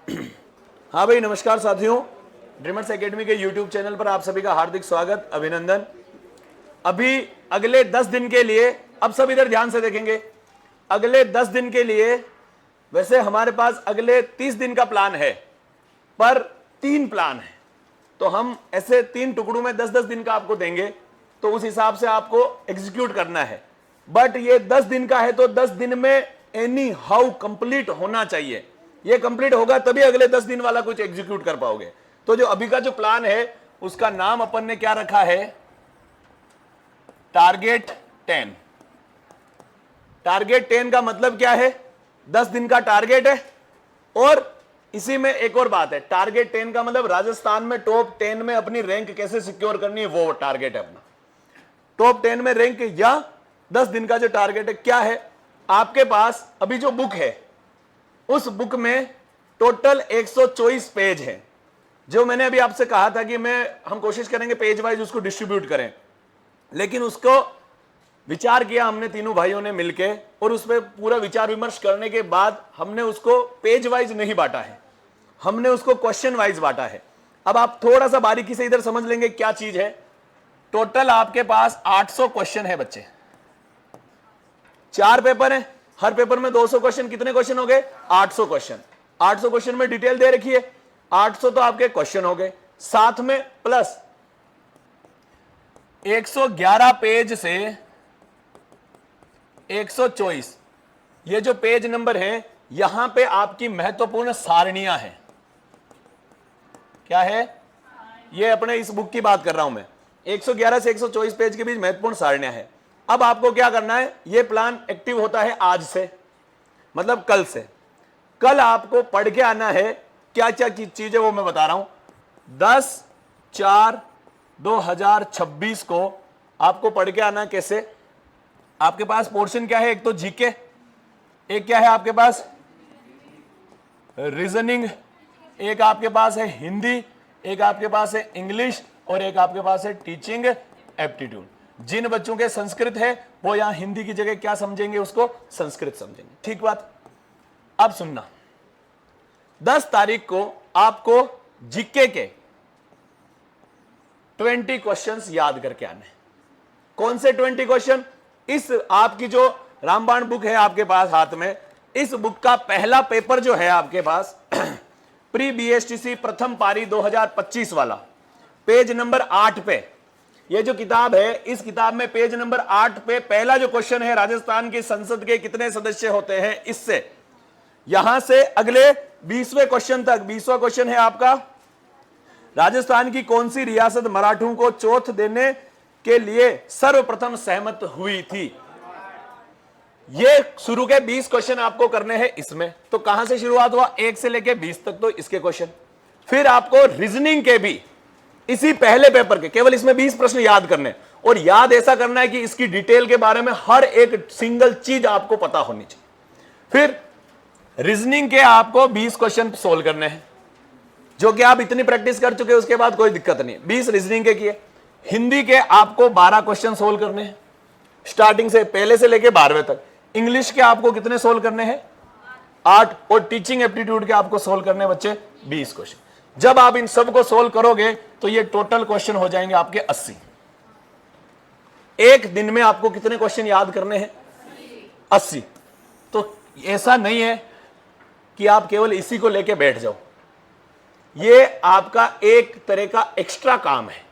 हाँ भाई, नमस्कार साथियों। ड्रीमर्स एकेडमी के यूट्यूब चैनल पर आप सभी का हार्दिक स्वागत, अभिनंदन। अभी अगले 10 दिन के लिए, अब सब इधर ध्यान से देखेंगे, अगले 10 दिन के लिए वैसे हमारे पास अगले 30 दिन का प्लान है, पर 3 प्लान है, तो हम ऐसे 3 टुकड़ों में 10-10 दिन का आपको देंगे, तो उस हिसाब से आपको एग्जीक्यूट करना है। बट ये 10 दिन का है तो 10 दिन में एनी हाउ कंप्लीट होना चाहिए। ये कंप्लीट होगा तभी अगले 10 दिन वाला कुछ एग्जीक्यूट कर पाओगे। तो जो अभी का जो प्लान है उसका नाम अपन ने क्या रखा है, टारगेट 10। टारगेट 10 का मतलब क्या है, 10 दिन का टारगेट है। और इसी में एक और बात है, टारगेट 10 का मतलब राजस्थान में टॉप 10 में अपनी रैंक कैसे सिक्योर करनी है, वो टारगेट है अपना। टॉप 10 में रैंक, या 10 दिन का जो टारगेट है क्या है, आपके पास अभी जो बुक है उस बुक में टोटल 124 पेज है। जो मैंने अभी आपसे कहा था कि हम कोशिश करेंगे पेज वाइज उसको डिस्ट्रीब्यूट करें, लेकिन उसको विचार किया हमने तीनों भाइयों ने मिलके, और उस पर पूरा विचार विमर्श करने के बाद हमने उसको पेज वाइज नहीं बांटा है, हमने उसको क्वेश्चन वाइज बांटा है। अब आप थोड़ा सा बारीकी से इधर समझ लेंगे क्या चीज है। टोटल आपके पास 800 क्वेश्चन है बच्चे, 4 पेपर है, हर पेपर में 200 क्वेश्चन। कितने क्वेश्चन हो गए, 800 क्वेश्चन। 800 क्वेश्चन में डिटेल दे रखी है, 800 तो आपके क्वेश्चन हो गए, साथ में प्लस 111 पेज से 124, ये जो पेज नंबर है यहां पे आपकी महत्वपूर्ण सारणियां हैं। क्या है ये, अपने इस बुक की बात कर रहा हूं मैं। 111 से 124 पेज के बीच महत्वपूर्ण सारणियां हैं। अब आपको क्या करना है, ये प्लान एक्टिव होता है आज से, मतलब कल से। कल आपको पढ़ के आना है क्या क्या चीजें, वो मैं बता रहा हूं। 10/4/2026 को आपको पढ़ के आना है। कैसे, आपके पास पोर्शन क्या है, एक तो जीके, एक क्या है आपके पास रीजनिंग, एक आपके पास है हिंदी, एक आपके पास है इंग्लिश, और एक आपके पास है टीचिंग एप्टीट्यूड। जिन बच्चों के संस्कृत है वो यहां हिंदी की जगह क्या समझेंगे, उसको संस्कृत समझेंगे। ठीक बात। अब सुनना, 10 तारीख को आपको जीके के 20 क्वेश्चंस याद करके आने। कौन से 20 क्वेश्चन, इस आपकी जो रामबाण बुक है आपके पास हाथ में, इस बुक का पहला पेपर जो है आपके पास प्री बीएसटीसी प्रथम पारी 2025 वाला, पेज नंबर 8 पे, ये जो किताब है इस किताब में पेज नंबर 8 पे पहला जो क्वेश्चन है, राजस्थान की संसद के कितने सदस्य होते हैं, इससे यहां से अगले 20वें क्वेश्चन तक, 20वां क्वेश्चन है आपका, राजस्थान की कौन सी रियासत मराठों को चोट देने के लिए सर्वप्रथम सहमत हुई थी। ये शुरू के 20 क्वेश्चन आपको करने हैं इसमें। तो कहां से शुरुआत हुआ, 1 से लेके 20 तक, तो इसके क्वेश्चन। फिर आपको रीजनिंग के भी इसी पहले पेपर के केवल इसमें 20 प्रश्न याद करने, और याद ऐसा करना है कि इसकी डिटेल के बारे में हर एक सिंगल चीज आपको पता होनी चाहिए। फिर रीजनिंग के आपको 20 क्वेश्चन सोल्व करने हैं, जो कि आप इतनी प्रैक्टिस कर चुके हैं, उसके बाद कोई दिक्कत नहीं है। 20 रीजनिंग के किए। हिंदी के आपको 12 क्वेश्चन सोल्व करने हैं, स्टार्टिंग से, पहले से लेके 12वें तक। इंग्लिश के आपको कितने सोल्व करने हैं, 8, और टीचिंग एप्टीट्यूड के आपको सोल्व करने हैं बच्चे 20 क्वेश्चन। जब आप इन सबको सोल्व करोगे तो ये टोटल क्वेश्चन हो जाएंगे आपके 80। एक दिन में आपको कितने क्वेश्चन याद करने हैं, 80। तो ऐसा नहीं है कि आप केवल इसी को लेके बैठ जाओ, ये आपका एक तरह का एक्स्ट्रा काम है।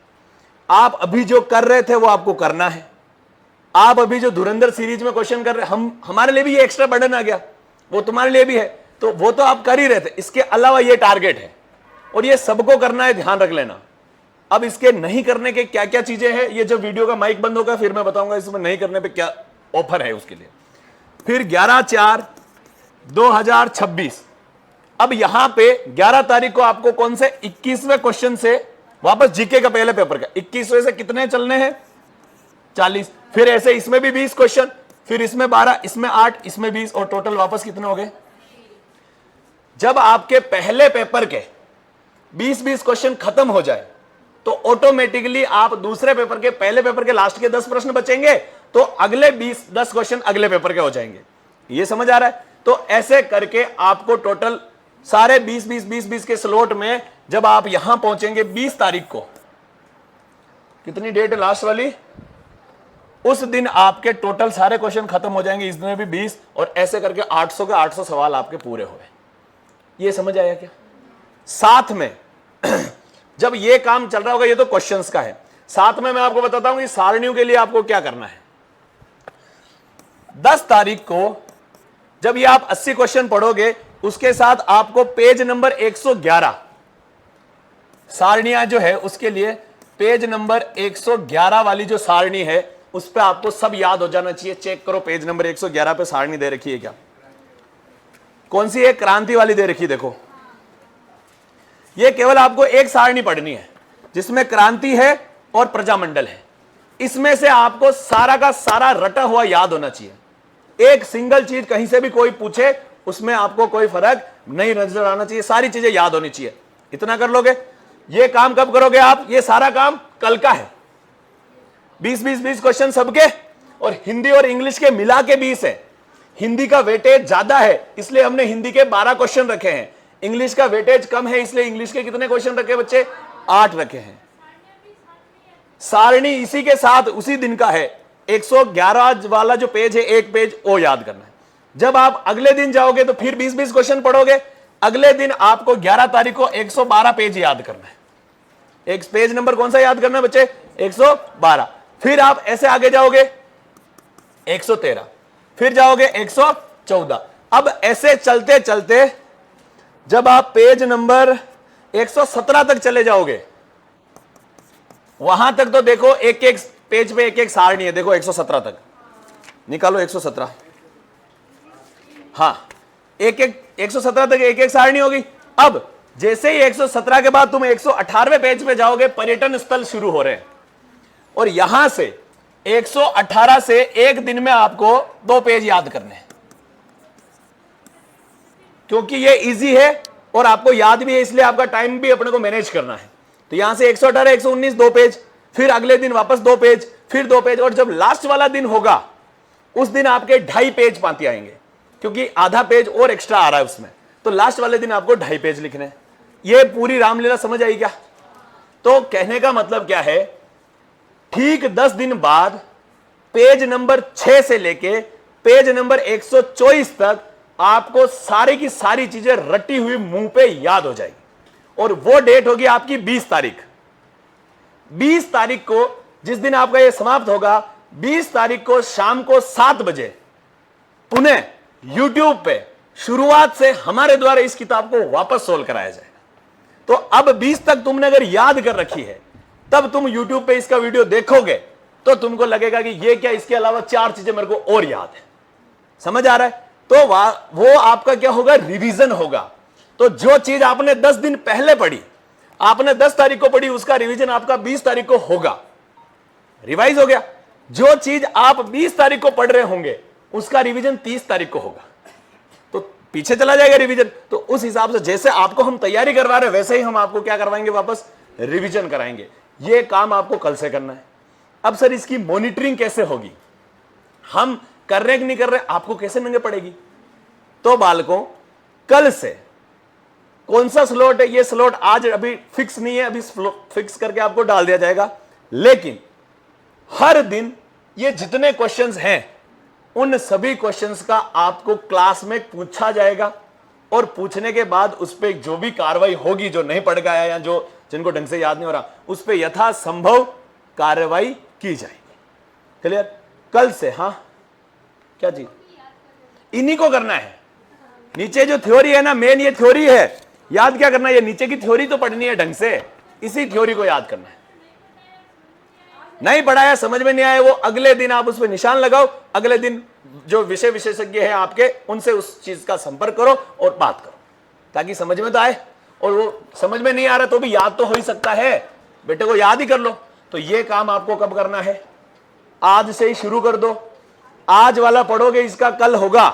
आप अभी जो कर रहे थे वो आपको करना है। आप अभी जो धुरंधर सीरीज में क्वेश्चन कर रहे हैं, हमारे लिए भी ये एक्स्ट्रा बर्डन आ गया, वो तुम्हारे लिए भी है, तो वो तो आप कर ही रहे थे। इसके अलावा ये टारगेट है और ये सबको करना है, ध्यान रख लेना। अब इसके नहीं करने के क्या क्या चीजें हैं, ये जब वीडियो का माइक बंद होगा फिर मैं बताऊंगा इसमें नहीं करने पे क्या ऑफर है उसके लिए। फिर 11/4/2026, अब यहां पे 11 तारीख को आपको कौन से 21वें क्वेश्चन से वापस जीके का पहले पेपर का 21वें से कितने चलने हैं, 40। फिर ऐसे इसमें भी 20 क्वेश्चन, फिर इसमें 12, इसमें 8, इसमें 20, और टोटल वापस कितने हो गए। जब आपके पहले पेपर के 20-20 क्वेश्चन खत्म हो जाए तो ऑटोमेटिकली आप दूसरे पेपर के, पहले पेपर के लास्ट के 10 प्रश्न बचेंगे, तो अगले 10 क्वेश्चन अगले पेपर के हो जाएंगे। ये समझ आ रहा है। तो ऐसे करके आपको टोटल सारे 20 के स्लॉट में जब आप यहां पहुंचेंगे 20 तारीख को, कितनी डेट है लास्ट वाली, उस दिन आपके टोटल सारे क्वेश्चन खत्म हो जाएंगे, इसमें भी 20, और ऐसे करके 800 के 800 सवाल आपके पूरे हुए। ये समझ आया क्या? साथ में जब ये काम चल रहा होगा, ये तो क्वेश्चंस का है, साथ में मैं आपको बताता हूं कि सारणियों के लिए आपको क्या करना है। 10 तारीख को जब ये आप 80 क्वेश्चन पढ़ोगे, उसके साथ आपको पेज नंबर 111 सारणियां जो है, उसके लिए पेज नंबर 111 वाली जो सारणी है, उस पे आपको सब याद हो जाना चाहिए। चेक करो पेज नंबर 111 पे सारणी दे रखी है क्या? कौन सी है? क्रांति वाली दे रखी है। देखो, ये केवल आपको एक सारणी पढ़नी है जिसमें क्रांति है और प्रजामंडल है। इसमें से आपको सारा का सारा रटा हुआ याद होना चाहिए। एक सिंगल चीज कहीं से भी कोई पूछे, उसमें आपको कोई फर्क नहीं नजर आना चाहिए, सारी चीजें याद होनी चाहिए। इतना कर लोगे? ये काम कब करोगे आप? ये सारा काम कल का है। 20 क्वेश्चन सबके, और हिंदी और इंग्लिश के मिला के 20 है। हिंदी का वेटेज ज्यादा है, इसलिए हमने हिंदी के 12 क्वेश्चन रखे हैं। इंग्लिश का वेटेज कम है, इसलिए इंग्लिश के कितने क्वेश्चन रखे बच्चे? 8 रखे हैं। सारणी इसी के साथ उसी दिन का है। 111 वाला जो पेज है, एक पेज वो याद करना है। जब आप अगले दिन जाओगे तो फिर 20 क्वेश्चन पढ़ोगे। अगले दिन आपको 11 तारीख को 112 पेज याद करना है। एक पेज नंबर कौन सा याद करना है बच्चे? 112। फिर आप ऐसे आगे जाओगे 113, फिर जाओगे 114। अब ऐसे चलते चलते जब आप पेज नंबर 117 तक चले जाओगे, वहां तक तो देखो एक एक पेज पे एक एक सारणी है। देखो 117 तक निकालो, 117। हाँ, एक एक 117 तक एक एक सारणी होगी। अब जैसे ही 117 के बाद तुम 118वें पेज पे जाओगे, पर्यटन स्थल शुरू हो रहे हैं, और यहां से 118 से एक दिन में आपको 2 पेज याद करने हैं, क्योंकि ये इजी है और आपको याद भी है, इसलिए आपका टाइम भी अपने को मैनेज करना है। तो यहां से 118, 119 2 पेज, फिर अगले दिन वापस 2 पेज, फिर 2 पेज, और जब लास्ट वाला दिन होगा उस दिन आपके 2.5 पेज बाकी आएंगे, क्योंकि आधा पेज और एक्स्ट्रा आ रहा है उसमें। तो लास्ट वाले दिन आपको 2.5 पेज लिखने हैं। ये पूरी रामलीला समझ आई क्या? तो कहने का मतलब क्या है, ठीक 10 दिन बाद पेज नंबर 6 से लेके पेज नंबर 124 तक आपको सारी की सारी चीजें रटी हुई मुंह पे याद हो जाएगी, और वो डेट होगी आपकी 20 तारीख। 20 तारीख को जिस दिन आपका ये समाप्त होगा, 20 तारीख को शाम को 7 बजे पुनः YouTube पे शुरुआत से हमारे द्वारा इस किताब को वापस सोल्व कराया जाएगा। तो अब 20 तक तुमने अगर याद कर रखी है, तब तुम YouTube पे इसका वीडियो देखोगे तो तुमको लगेगा कि ये क्या, इसके अलावा 4 चीजें मेरे को और याद है। समझ आ रहा है? तो वो आपका क्या होगा? रिवीजन होगा। तो जो चीज आपने 10 दिन पहले पढ़ी, आपने 10 तारीख को पढ़ी, उसका रिवीजन आपका 20 तारीख को होगा, रिवाइज हो गया। जो चीज आप 20 तारीख को पढ़ रहे होंगे, उसका रिवीजन 30 तारीख को होगा, तो पीछे चला जाएगा रिवीजन। तो उस हिसाब से जैसे आपको हम तैयारी करवा रहे हैं, वैसे ही हम आपको क्या करवाएंगे? वापस रिवीजन कराएंगे। ये काम आपको कल से करना है। अब सर इसकी मॉनिटरिंग कैसे होगी? हम कर रहे कि नहीं कर रहे, आपको कैसे नंगे पड़ेगी? तो बालकों, कल से कौन सा स्लॉट है? ये स्लॉट आज अभी फिक्स नहीं है, अभी फिक्स करके आपको डाल दिया जाएगा। लेकिन हर दिन ये जितने क्वेश्चंस हैं, उन सभी क्वेश्चंस का आपको क्लास में पूछा जाएगा, और पूछने के बाद उस पर जो भी कार्रवाई होगी, जो नहीं पढ़ गया या जो जिनको ढंग से याद नहीं हो रहा, उस पर यथासंभव कार्रवाई की जाएगी। क्लियर? कल से। हाँ, क्या चीज? इन्हीं को करना है। नीचे जो थ्योरी है ना, मेन ये थ्योरी है, याद क्या करना है? ये नीचे की थ्योरी तो पढ़नी है ढंग से, इसी थ्योरी को याद करना है। नहीं पढ़ाया, समझ में नहीं आया, वो अगले दिन आप उस पर निशान लगाओ। अगले दिन जो विषय विशेषज्ञ है आपके, उनसे उस चीज का संपर्क करो और बात करो, ताकि समझ में तो आए। और वो समझ में नहीं आ रहा तो भी याद तो हो ही सकता है, बेटे को याद ही कर लो। तो ये काम आपको कब करना है? आज से ही शुरू कर दो। आज वाला पढ़ोगे, इसका कल होगा।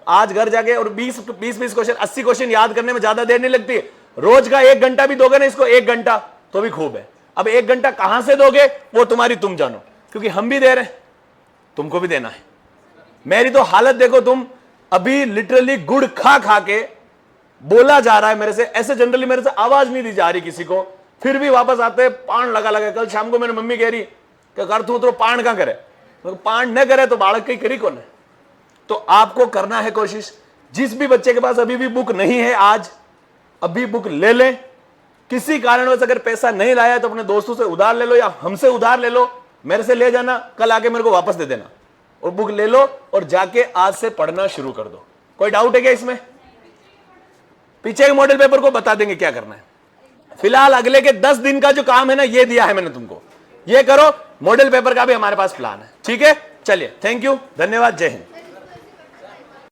आज घर जाके और 20 क्वेश्चन, 80 क्वेश्चन याद करने में ज्यादा देर नहीं लगती। रोज का 1 घंटा भी दोगे ना इसको, 1 घंटा तो भी खूब है। अब 1 घंटा कहां से दोगे वो तुम जानो, क्योंकि हम भी दे रहे हैं, तुमको भी देना है। मेरी तो हालत देखो, तुम अभी लिटरली गुड़ खा खा के बोला जा रहा है मेरे से, ऐसे जनरली मेरे से आवाज नहीं दी जा रही किसी को, फिर भी वापस आते हैं पान लगा लगा। कल शाम को मेरी मम्मी कह रही कि कर तू तो पान कहां करे, पान न करे तो बालक कहीं करी कौन है। तो आपको करना है कोशिश, जिस भी बच्चे के पास अभी भी बुक नहीं है आज अभी बुक ले लें। किसी कारणवश अगर पैसा नहीं लाया तो अपने दोस्तों से उधार ले लो या हमसे उधार ले लो, मेरे से ले जाना, कल आके मेरे को वापस दे देना और बुक ले लो और जाके आज से पढ़ना शुरू कर दो। कोई डाउट है क्या इसमें? पीछे के मॉडल पेपर को बता देंगे क्या करना है। फिलहाल अगले के 10 दिन का जो काम है ना, ये दिया है मैंने तुमको, ये करो। मॉडल पेपर का भी हमारे पास प्लान है, ठीक है। चलिए, थैंक यू, धन्यवाद, जय हिंद।